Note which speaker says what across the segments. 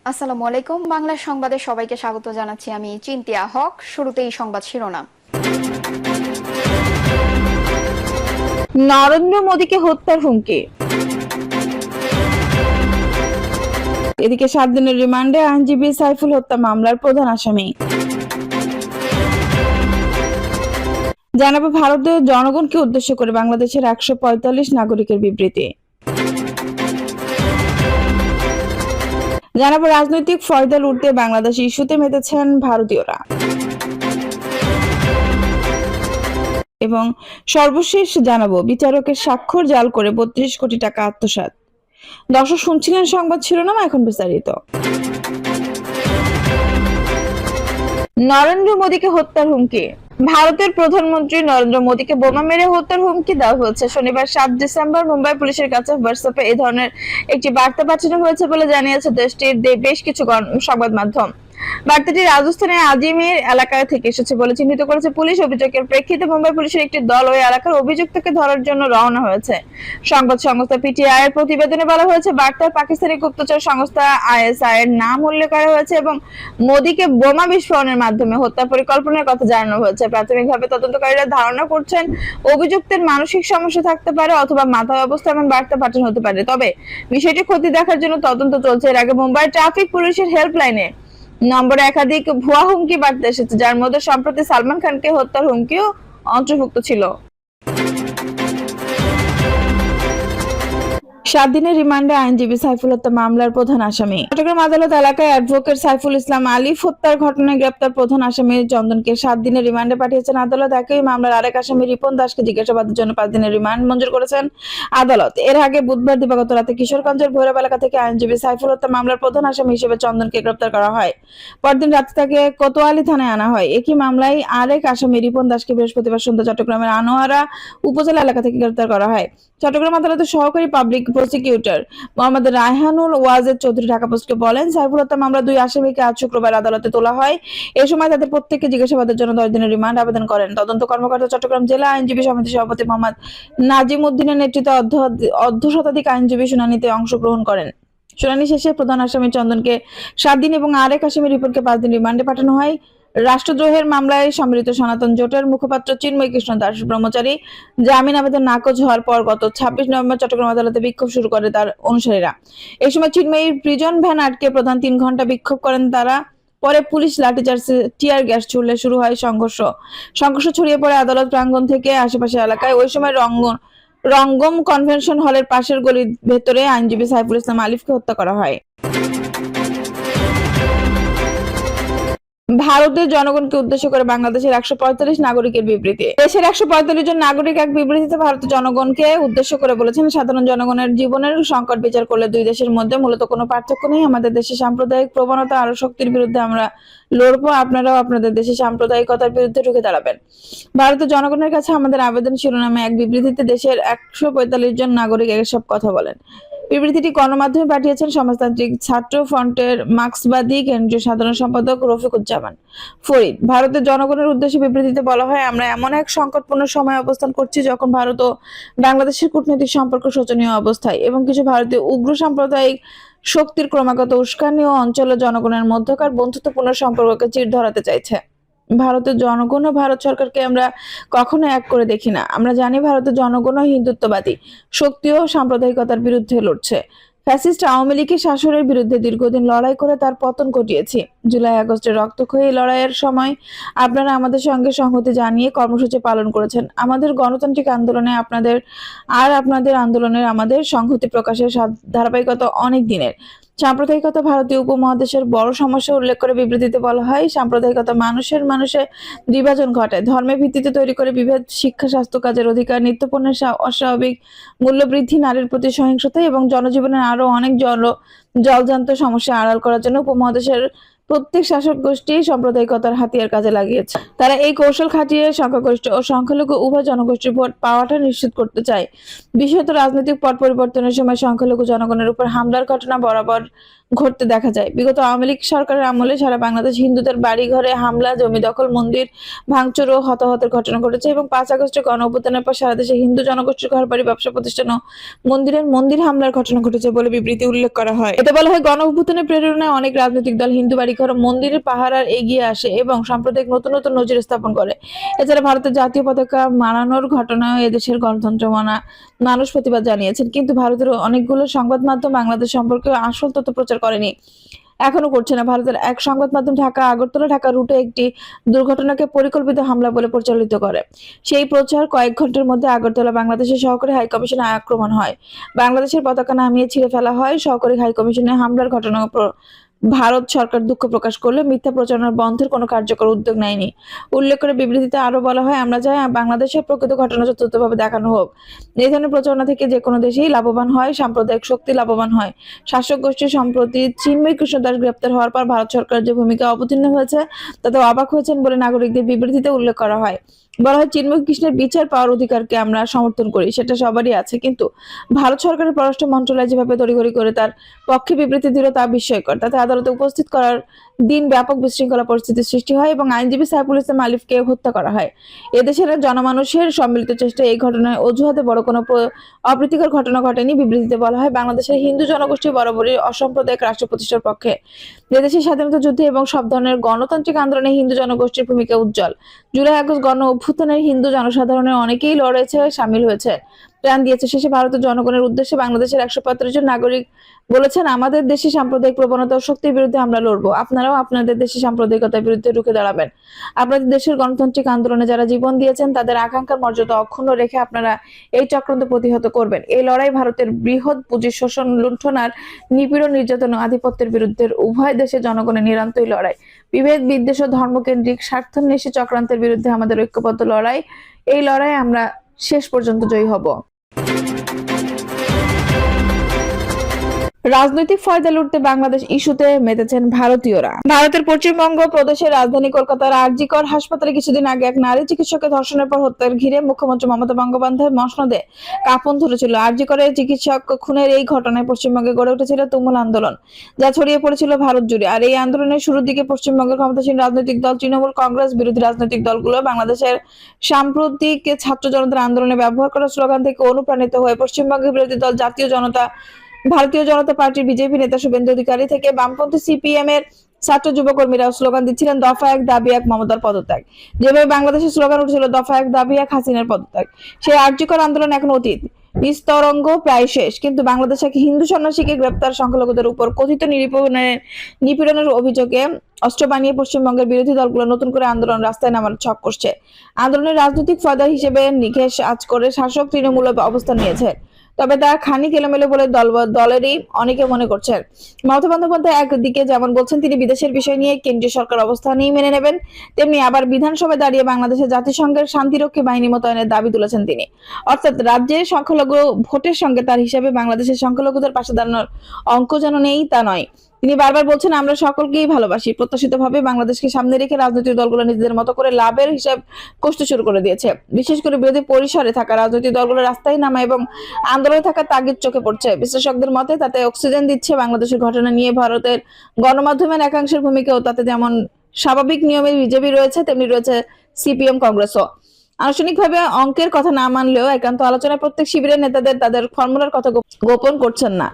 Speaker 1: আসসালামু আলাইকুম। বাংলা সংবাদে সবাইকে স্বাগত জানাচ্ছি। আমি চিন্তিয়া হক। শুরুতেই সংবাদ শিরোনাম।
Speaker 2: নরেন্দ্র মোদীকে হত্যার হুমকি। এদিকে 7 দিনের রিমান্ডে আইনজীবী সাইফুল হত্যা মামলার প্রধান আসামি। জানাবো ভারতীয় জনগণকে উদ্দেশ্য করে বাংলাদেশের 145 নাগরিকের বিবৃতি। জানাবো রাজনৈতিক ফয়দা লুটতে বাংলাদেশ ইস্যুতে মেতেছেন ভারতীয়রা। এবং সর্বশেষ জানাবো বিচারকের স্বাক্ষর জাল করে 32 কোটি টাকা আত্মসাৎ। দর্শক শুনছিলেন সংবাদ শিরোনাম, এখন বিস্তারিত। নরেন্দ্র মোদীকে হত্যার হুমকি। ভারতের প্রধানমন্ত্রী নরেন্দ্র মোদীকে বোমা মেরে হত্যার হুমকি দেওয়া হয়েছে। শনিবার 7 ডিসেম্বর মুম্বাই পুলিশের কাছে হোয়াটসঅ্যাপে এই ধরনের একটি বার্তা পাঠানো হয়েছে বলে জানিয়েছে দেশটির বেশ কিছু সংবাদ মাধ্যম। বার্তাটি রাজস্থানের আজিমের এলাকা থেকে এসেছে বলে চিহ্নিত করেছে পুলিশ। অভিযোগের প্রেক্ষিতে মুম্বাই পুলিশের একটি দল ওই এলাকার অভিযুক্তকে ধরার জন্য রওনা হয়েছে। সংবাদ সংস্থা পিটিআই এর প্রতিবেদনে বলা হয়েছে, বার্তায় পাকিস্তানি গুপ্তচর সংস্থা আইএসআই এর নাম উল্লেখ করা হয়েছে এবং মোদীকে বোমা বিস্ফোরণের মাধ্যমে হত্যা পরিকল্পনার কথা জানানো হয়েছে। প্রাথমিকভাবে তদন্তকারীরা ধারণা করছেন অভিযুক্তের মানসিক সমস্যা থাকতে পারে অথবা মাথায় অবস্থা এমন বার্তা পাঠানো হতে পারে। তবে বিষয়টি খতিয়ে দেখার জন্য তদন্ত চলছে। এর আগে মুম্বাই ট্রাফিক পুলিশের হেল্পলাইনে নম্বরে একাধিক ভুয়া হুমকি বার্তা এসেছে, যার মধ্যে সম্প্রতি সালমান খানকে হত্যার হুমকিও অন্তর্ভুক্ত ছিল। 7 দিনের রিমান্ডে আইনজীবী সাইফুল হত্যা মামলার প্রধান আসামি। চট্টগ্রাম আদালত এলাকায় অ্যাডভোকেট সাইফুল ইসলাম আলিফ হত্যার ঘটনায় গ্রেপ্তার প্রধান আসামি চন্দনকে 7 দিনের রিমান্ডে পাঠিয়েছেন আদালত। একই মামলার আরেক আসামি রিপন দাসকে জিজ্ঞাসাবাদের জন্য 5 দিনের রিমান্ড মঞ্জুর করেছেন আদালত। এর আগে বুধবার দিবাগত রাতে কিশোরগঞ্জের ভৈরব এলাকা থেকে আইনজীবী সাইফুল হত্যা মামলার প্রধান আসামি হিসেবে চন্দনকে গ্রেপ্তার করা হয়। পরদিন রাতে তাকে কোতোয়ালি থানায় আনা হয়। একই মামলায় আরেক আসামি রিপন দাসকে বৃহস্পতিবার সন্ধ্যা চট্টগ্রামের আনোয়ারা উপজেলা এলাকা থেকে গ্রেপ্তার করা হয়। চট্টগ্রাম আদালতের সহকারী পাবলিক প্রসিকিউটর মোহাম্মদ রায়হানুল ওয়াজেদ চৌধুরী ঢাকা পোস্টকে বলেন, সাইফুল হত্যা মামলা 2 আসামিকে আজ শুক্রবার আদালতে তোলা হয়। এ সময় তাদের প্রত্যেককে জিজ্ঞাসাবাদের জন্য 10 দিনের রিমান্ড আবেদন করেন। তদন্ত কর্মকর্তা চট্টগ্রাম জেলা আইনজীবী সমিতির সভাপতি মোহাম্মদ নাজিম উদ্দিনের নেতৃত্বে অর্ধ শতাধিক আইনজীবী শুনানিতে অংশগ্রহণ করেন। শুনানি শেষে প্রধান আসামি চন্দনকে 7 দিন এবং আরেক আসামি রিপনকে 5 দিন রিমান্ডে পাঠানো হয়। রাষ্ট্রদ্রোহের মামলায় সম্মিলিত সনাতন জোটের মুখপাত্র চিন্ময় কৃষ্ণ দাস ব্রহ্মচারী জামিন আবেদন নাকচ হওয়ার পর গত 26 নভেম্বর চট্টগ্রাম আদালতে বিক্ষোভ শুরু করে তার অনুসারীরা। এই সময় চিন্ময়ীর প্রিজন ভ্যান আটকে প্রধান 3 ঘন্টা বিক্ষোভ করেন তারা। পরে পুলিশ লাঠিচার্জ, টিয়ার গ্যাস ছুড়লে শুরু হয় সংঘর্ষ ছড়িয়ে পড়ে আদালত প্রাঙ্গণ থেকে আশেপাশের এলাকায়। ওই সময় রঙ্গম কনভেনশন হলের পাশের গলির ভেতরে আইনজীবী সাইফুল ইসলাম আলিফকে হত্যা করা হয়। ভারতের জনগণকে উদ্দেশ্য করে বাংলাদেশের 145 নাগরিকের বিবৃতি। দেশের 145 জন নাগরিক এক বিবৃতিতে ভারতের জনগণকে উদ্দেশ্য করে বলেছেন, সাধারণ জনগণের জীবনের সংকট বিচার করলে 2 দেশের মধ্যে মূলত কোনো পার্থক্য নেই। আমাদের দেশে সাম্প্রদায়িক প্রবণতা আরো শক্তির বিরুদ্ধে আমরা লড়বো। আপনারাও আপনাদের দেশে সাম্প্রদায়িকতার বিরুদ্ধে রুখে দাঁড়াবেন। ভারতের জনগণের কাছে আমাদের আবেদন শিরোনামে এক বিবৃতিতে দেশের 145 জন নাগরিক এসব কথা বলেন। বিবৃতিটি গণমাধ্যমে পাঠিয়েছেন সমাজতান্ত্রিক ছাত্র ফ্রন্টের মার্ক্সবাদী কেন্দ্রীয় সাধারণ সম্পাদক রফিকুজ্জামান ফরিদ। ভারতের জনগণের উদ্দেশ্যে বিবৃতিতে বলা হয়, আমরা এমন এক সংকটপূর্ণ সময় অবস্থান করছি যখন ভারত ও বাংলাদেশের কূটনৈতিক সম্পর্ক শোচনীয় অবস্থায় এবং কিছু ভারতীয় উগ্র সাম্প্রদায়িক শক্তির ক্রমাগত উস্কানি ও অঞ্চলের জনগণের মধ্যকার বন্ধুত্বপূর্ণ সম্পর্ককে চির ধরাতে চাইছে। ভারতের জনগণ ও ভারত সরকারকে আমরা কখনো এক করে দেখি না। আমরা জানি ভারতের জনগণ হিন্দুত্ববাদী শক্তি ও সাম্প্রদায়িকতার বিরুদ্ধে লড়ছে। ফ্যাসিস্ট আওয়ামী লীগের শাসনের বিরুদ্ধে দীর্ঘদিন লড়াই করে তার পতন ঘটিয়েছি। জুলাই আগস্টের রক্তক্ষয়ী লড়াইয়ের সময় আপনারা আমাদের সঙ্গে সংহতি জানিয়ে কর্মসূচি পালন করেছেন। আমাদের গণতান্ত্রিক আন্দোলনে আপনাদের আন্দোলনের আমাদের সংহতি প্রকাশের ধারাবাহিকতা অনেক দিনের। সাম্প্রদায়িকতা ভারতীয় উপমহাদেশের বড় সমস্যা উল্লেখ করে বিবৃতিতে বলা হয়, সাম্প্রদায়িকতা মানুষে বিভাজন ঘটায়, ধর্মের ভিত্তিতে তৈরি করে বিভেদ, শিক্ষা, স্বাস্থ্য, কাজের অধিকার, নিত্যপণ্যের অস্বাভাবিক মূল্য বৃদ্ধি, নারীর প্রতি সহিংসতা এবং জনজীবনের আরো অনেক জলজান্ত সমস্যা আড়াল করার জন্য উপমহাদেশের প্রত্যেক শাসক গোষ্ঠী সাম্প্রদায়িকতার হাতিয়ার কাজে লাগিয়েছে। তারা এই কৌশল খাটিয়ে সংখ্যাগরিষ্ঠ ও সংখ্যালঘু উভয় জনগোষ্ঠীর ভোট পাওয়াটা নিশ্চিত করতে চায়। বিশেষত রাজনৈতিক পট পরিবর্তনের সময় সংখ্যালঘু জনগণের উপর হামলার ঘটনা বরাবর ঘটতে দেখা যায়। বিগত আওয়ামী লীগ সরকারের আমলে সারা বাংলাদেশ হিন্দুদের বাড়ি ঘরে হামলা, জমি দখল, মন্দির ভাঙচুর ও হতাহতের ঘটনা ঘটেছে এবং 5 আগস্টের গণ অভ্যুত্থানের পর সারা দেশে হিন্দু জনগোষ্ঠীর ঘরবাড়ি, ব্যবসা প্রতিষ্ঠান ও মন্দির হামলার ঘটনা ঘটেছে বলে বিবৃতি উল্লেখ করা হয়। এতে বলা হয়, গণ অভ্যুত্থানের প্রেরণায় অনেক রাজনৈতিক দল হিন্দু বাড়িঘর ও মন্দিরের পাহারার এগিয়ে আসে এবং সাম্প্রদায়িক নতুন নতুন নজির স্থাপন করে। এছাড়া ভারতের জাতীয় পতাকা মানানোর ঘটনাও এদেশের গণতন্ত্র মানা মানুষ প্রতিবাদ জানিয়েছেন, কিন্তু ভারতের অনেকগুলো সংবাদ মাধ্যম বাংলাদেশ সম্পর্কে আসল তথ্য প্রচার করেনি, এখনো করছে না। ভারতের এক সংবাদ মাধ্যম ঢাকা রুটে একটি দুর্ঘটনাকে পরিকল্পিত হামলা বলে পরিচালিত করে। সেই প্রচার কয়েক ঘন্টার মধ্যে আগরতলা বাংলাদেশের সহকারী হাই কমিশনে আক্রমণ হয়, বাংলাদেশের পতাকা নামিয়ে ছিঁড়ে ফেলা হয়। সহকারী হাই কমিশনে হামলার ঘটনা ভারত সরকার দুঃখ প্রকাশ করলে মিথ্যা প্রচারণা বন্ধের কোনো কার্যকর উদ্যোগ নেয়নি। উল্লেখ করে বিবৃতিতে আরো বলা হয়, আমরা চাই বাংলাদেশের প্রকৃত ঘটনা যথাযথভাবে দেখানো হোক। এই ধরনের প্রচারণা থেকে যে কোনো দেশেই লাভবান হয়, সাম্প্রদায়িক শক্তি লাভবান হয়। শাসক গোষ্ঠীর সম্প্রতি চিন্ময় কৃষ্ণ দাস গ্রেপ্তার হওয়ার পর ভারত সরকার যে ভূমিকা অবতীর্ণ হয়েছে তাতে অবাক হয়েছেন বলে নাগরিকদের বিবৃতিতে উল্লেখ করা হয়। বলা হয়, চিন্ময় কৃষ্ণের বিচার পাওয়ার অধিকারকে আমরা সমর্থন করি, সেটা সবারই আছে, কিন্তু ভারত সরকারের পররাষ্ট্র মন্ত্রণালয় যেভাবে তড়িঘড়ি করে তার পক্ষে বিবৃতি দিল তা বিস্ময়কর। তাতে আদালতে উপস্থিত করার দিন ব্যাপক বিশৃঙ্খলা পরিস্থিতির সৃষ্টি হয় এবং আইনজীবী সাইফুল ইসলাম আলিফকে হত্যা করা হয়। এদেশের জনমানুষের সম্মিলিত চেষ্টায় এই ঘটনায় অজুহাতে বড় কোনো অপ্রীতিকর ঘটনা ঘটেনি। বিবৃতিতে বলা হয়, বাংলাদেশের হিন্দু জনগোষ্ঠী বরাবরই অসাম্প্রদায়িক রাষ্ট্র প্রতিষ্ঠার পক্ষে। এদেশের স্বাধীনতা যুদ্ধে এবং সব ধরনের গণতান্ত্রিক আন্দোলনে হিন্দু জনগোষ্ঠীর ভূমিকা উজ্জ্বল। জুলাই আগস্ট গণ অভ্যুত্থানের হিন্দু জনসাধারণের অনেকেই লড়েছে, সামিল হয়েছে, প্রাণ দিয়েছে। শেষে ভারতের জনগণের উদ্দেশ্যে বাংলাদেশের 145 জন নাগরিক বলেছেন, আমাদের দেশে সাম্প্রদায়িক প্রবণতা ও শক্তির বিরুদ্ধে আমরা লড়বো। আপনারাও আপনাদের দেশে সাম্প্রদায়িকতার বিরুদ্ধে রুখে দাঁড়াবেন। আপনাদের দেশের গণতান্ত্রিক আন্দোলনে যারা জীবন দিয়েছেন তাদের আকাঙ্ক্ষার মর্যাদা অক্ষুণ্ণ রেখে আপনারা এই চক্রান্ত প্রতিহত করবেন। এই লড়াই ভারতের বৃহৎ পুঁজির শোষণ, লুণ্ঠন আর নিপীড়ন, নির্যাতন ও আধিপত্যের বিরুদ্ধে উভয় দেশের জনগণের নিরন্তই লড়াই। বিভেদ, বিদ্বেষ ও ধর্মকেন্দ্রিক স্বার্থান্বেষী চক্রান্তের বিরুদ্ধে আমাদের ঐক্যবদ্ধ লড়াই। এই লড়াই আমরা শেষ পর্যন্ত জয়ী হব। রাজনৈতিক ফায়দা লুটতে বাংলাদেশ ইস্যুতে মেতেছেন ভারতীয়রা। ভারতের পশ্চিমবঙ্গ প্রদেশের রাজধানী কলকাতার আর.জি.কর হাসপাতালে কিছুদিন আগে এক নারী চিকিৎসককে ধর্ষণের পর হত্যার ঘিরে মুখ্যমন্ত্রী মমতা বন্দ্যোপাধ্যায়ের মসনদে কাঁপন ধরেছিল। আর.জি.করের চিকিৎসক খুনের এই ঘটনায় পশ্চিমবঙ্গে গড়ে উঠেছিল তুমুল আন্দোলন, যা ছড়িয়ে পড়েছিল ভারত জুড়ে। আর এই আন্দোলনের শুরুর দিকে পশ্চিমবঙ্গের ক্ষমতাসীন রাজনৈতিক দল তৃণমূল কংগ্রেস, বিরোধী রাজনৈতিক দলগুলো বাংলাদেশের সাম্প্রতিক ছাত্র জনতার আন্দোলনে ব্যবহার করা স্লোগান থেকে অনুপ্রাণিত হয়ে পশ্চিমবঙ্গের বিরোধী দল ভারতীয় জনতা পার্টির বিজেপি নেতা শুভেন্দু অধিকারী থেকে বামপন্থী সিপিএম এর ছাত্র যুবকর্মীরা স্লোগান দিচ্ছিলেন, দফা এক, দাবি এক, মমতার পদত্যাগ। যেভাবে বাংলাদেশের স্লোগান উঠেছিল দফা এক, দাবি এক, হাসিনার পদত্যাগ, সেই আর.জি.কর আন্দোলন এখন অতীত, নিস্তরঙ্গ, প্রায় শেষ। কিন্তু বাংলাদেশে এক হিন্দু সন্ন্যাসীকে গ্রেপ্তার, সংখ্যালঘুদের উপর কথিত নিপীড়নের অভিযোগে অস্ত্র বানিয়ে পশ্চিমবঙ্গের বিরোধী দলগুলো নতুন করে আন্দোলন রাস্তায় নামার ছক করছে। আন্দোলনের রাজনৈতিক ফায়দা হিসেবে নিকেশ আজ করে শাসক তৃণমূল অবস্থান নিয়েছে, তবে তা খানিক এলোমেলো বলে দলেরই অনেকে মনে করছেন। মমতা বন্দ্যোপাধ্যায় একদিকে যেমন বলছেন তিনি বিদেশের বিষয় নিয়ে কেন্দ্রীয় সরকার অবস্থানই মেনে নেবেন, তেমনি আবার বিধানসভায় দাঁড়িয়ে বাংলাদেশের জাতিসংঘের শান্তিরক্ষী বাহিনী মোতায়েনের দাবি তুলেছেন তিনি। অর্থাৎ রাজ্যের সংখ্যালঘু ভোটের সঙ্গে তার হিসাবে বাংলাদেশের সংখ্যালঘুদের পাশে দাঁড়ানোর অঙ্ক যেন নেই তা নয়। তিনি বারবার বলছেন, আমরা সকলকেই ভালোবাসি। প্রত্যাশিতভাবে বাংলাদেশকে সামনে রেখে রাজনৈতিক দলগুলো নিজেদের মতো করে লাভের হিসাব কষতে শুরু করে দিয়েছে। বিশেষ করে বিরোধী পরিসরে থাকা রাজনৈতিক দলগুলো রাস্তায় নামা এবং আন্দোলনে থাকা তাগিদ চোখে পড়ছে। বিশ্লেষকদের মতে তাতে অক্সিজেন দিচ্ছে বাংলাদেশের ঘটনা নিয়ে ভারতের গণমাধ্যমের একাংশের ভূমিকাও। তাতে যেমন স্বাভাবিক নিয়মে বিজেপি রয়েছে, তেমনি রয়েছে সিপিএম, কংগ্রেসও। আনুষ্ঠানিকভাবে অঙ্কের কথা না মানলেও একান্ত আলোচনায় প্রত্যেক শিবিরের নেতাদের তাদের ফর্মুলার কথা গোপন করছেন না।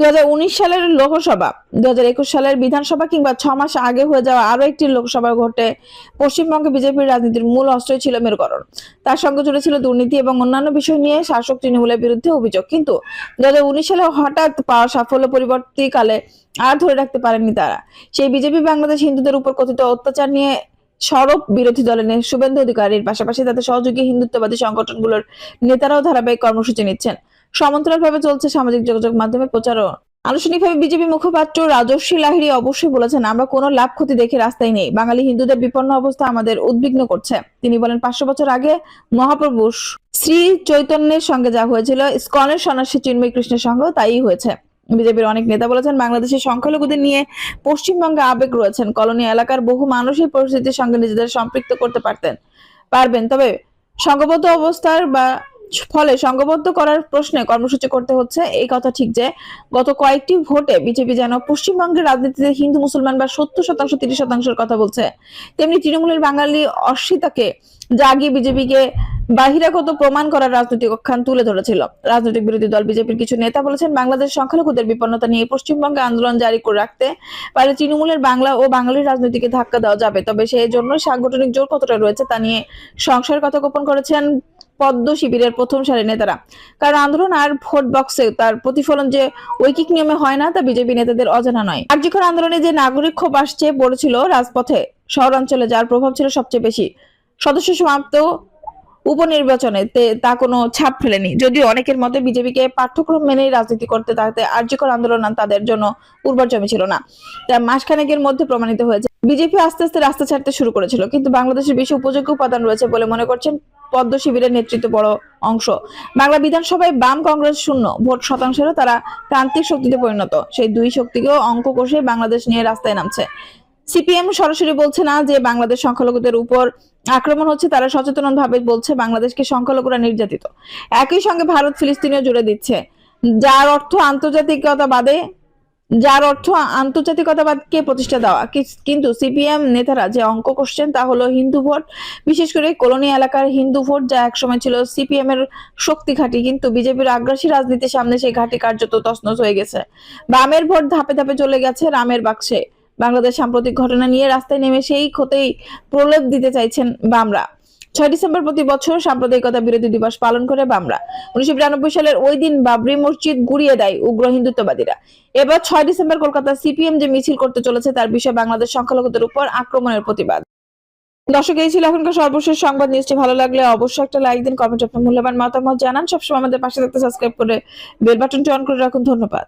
Speaker 2: 2019 সালের লোকসভা, 2021 সালের বিধানসভা কিংবা 6 মাস আগে হয়ে যাওয়া আরো একটি লোকসভা ভোটে পশ্চিমবঙ্গে বিজেপির রাজনীতির মূল অস্ত্রই ছিল মেরুকরণ। তার সঙ্গে জুড়ে ছিল দুর্নীতি এবং অন্যান্য বিষয় নিয়ে শাসক তৃণমূলের বিরুদ্ধে অভিযোগ। কিন্তু 2019 সালে হঠাৎ পাওয়া সাফল্য পরিবর্তীকালে আর ধরে রাখতে পারেননি তারা। সেই বিজেপি বাংলাদেশ হিন্দুদের উপর কথিত অত্যাচার নিয়ে সরব বিরোধী দলের শুভেন্দু অধিকারীর পাশাপাশি তাদের সহযোগী হিন্দুত্ববাদী সংগঠনগুলোর নেতারাও ধারাবাহিক কর্মসূচি নিচ্ছেন। সমান্তরালভাবে চলছে সামাজিক যোগাযোগ মাধ্যমে প্রচারও। আনুষ্ঠানিকভাবে বিজেপি মুখপাত্র রাজস্বী লাহিড়ী অবশ্যই বলেছেন, আমরা কোনো লাভ ক্ষতি দেখে রাস্তায় নেই। বাঙালি হিন্দুদের বিপন্ন অবস্থা আমাদের উদ্বিগ্ন করছে। তিনি বলেন, 500 বছর আগে মহাপ্রভু শ্রী চৈতন্যের সঙ্গে যা হয়েছিল, ইসকনের সন্ন্যাসী চিন্ময় কৃষ্ণের সঙ্গেও তাই হয়েছে। বিজেপির অনেক নেতা বলেছেন, বাংলাদেশের সংখ্যালঘুদের নিয়ে পশ্চিমবঙ্গে আবেগ রয়েছেন। কলোনি এলাকার বহু মানুষ এই পরিস্থিতির সঙ্গে নিজেদের সম্পৃক্ত করতে পারবেন, তবে সংঘবদ্ধ অবস্থার বা ফলে সংঘবদ্ধ করার প্রশ্নে কর্মসূচি করতে হচ্ছে। এই কথা ঠিক যে গত কয়েকটি ভোটে বিজেপি যেন পশ্চিমবঙ্গের রাজনীতিতে হিন্দু মুসলমান বা 70% 30%-এর কথা বলছে, তেমনি তৃণমূলের বাঙালি অস্মিতাকে জাগিয়ে বিজেপিকে বাহিরাগত প্রমাণ করার রাজনৈতিক অখ্যান তুলে ধরেছিল। রাজনৈতিক বিরোধী দল বিজেপির কিছু নেতা বলেছেন, বাংলাদেশ সংখ্যালঘুদের বিপন্নতা নিয়ে পশ্চিমবঙ্গে আন্দোলন জারি করে রাখতে পারে তৃণমূলের বাংলা ও বাঙালির রাজনীতিকে ধাক্কা দেওয়া যাবে, তবে সেই জন্য সাংগঠনিক জোর কতটা রয়েছে তা নিয়ে সংশয়ের কথা গোপন করেছেন পদ্ম শিবিরের প্রথম সারির নেতারা। কারণ আন্দোলন আর ভোট বক্সে তার প্রতিফলন যে ঐকিক নিয়মে হয় না তা বিজেপি নেতাদের অজানা নয়। কার্যকর আন্দোলনে যে নাগরিক ক্ষোভ আসছে পড়েছিল রাজপথে, শহরাঞ্চলে যার প্রভাব ছিল সবচেয়ে বেশি। সদস্য সমাপ্ত উপনির্বাচনে তা কোনো ছাপ ফেলেনি, যদিও অনেকের মতে বিজেপিকে পাঠ্যক্রম মেনেই রাজনীতি করতে তাতে আর্যকর আন্দোলন তাদের জন্য উর্বর জমি ছিল না। তা মাসখানেকের মধ্যে প্রমাণিত হয়েছে। বিজেপি আস্তে আস্তে রাস্তা ছাড়তে শুরু করেছিল, কিন্তু বাংলাদেশের বেশি উপযোগী উপাদান রয়েছে বলে মনে করছেন পদ্ম শিবিরের নেতৃত্ব বড় অংশ। বাংলা বিধানসভায় বাম কংগ্রেস শূন্য ভোট শতাংশেরও তারা প্রান্তিক শক্তিতে পরিণত। সেই দুই শক্তিকেও অঙ্ক কষে বাংলাদেশ নিয়ে রাস্তায় নামছে। সিপিএম সরাসরি বলছে না যে বাংলাদেশ সংখ্যালঘুদের উপর আক্রমণ হচ্ছে, তারা সচেতন ভাবে বলছে বাংলাদেশকে সংখ্যালঘুরা নির্যাতিত। একই সঙ্গে ভারত ফিলিস্তিনিও জুড়ে দিচ্ছে, যার অর্থ আন্তর্জাতিকতাবাদকে প্রতিষ্ঠা দেওয়া। কিন্তু সিপিএম নেতারা যে অঙ্ক কষছেন তা হলো হিন্দু ভোট, বিশেষ করে কলোনি এলাকার হিন্দু ভোট, যা একসময় ছিল সিপিএম এর শক্তি ঘাঁটি, কিন্তু বিজেপির আগ্রাসী রাজনীতির সামনে সেই ঘাঁটি কার্যত তছনছ হয়ে গেছে। বামের ভোট ধাপে ধাপে চলে গেছে রামের বাক্সে। বাংলাদেশ সাম্প্রতিক ঘটনা নিয়ে রাস্তায় নেমে সেই ক্ষতেই প্রলেপ দিতে চাইছেন বামরা। 6 ডিসেম্বর প্রতি বছর সাম্প্রদায়িকতা বিরোধী দিবস পালন করে বামরা। 1992 সালের ওই দিন বাবরি মসজিদ গুড়িয়ে দেয় উগ্র হিন্দুত্ববাদীরা। এবার 6 ডিসেম্বর কলকাতা সিপিএম যে মিছিল করতে চলেছে তার বিষয় বাংলাদেশ সংখ্যালঘুদের উপর আক্রমণের প্রতিবাদ। দর্শক, এই ছিল এখনকার সর্বশেষ সংবাদ। নিউজটি ভালো লাগলে অবশ্যই একটা লাইক দিন, কমেন্ট আপনার মূল্যবান মতামত জানান। সবসময় আমাদের পাশে থাকতে সাবস্ক্রাইব করে বেল বাটনটি অন করে রাখুন। ধন্যবাদ।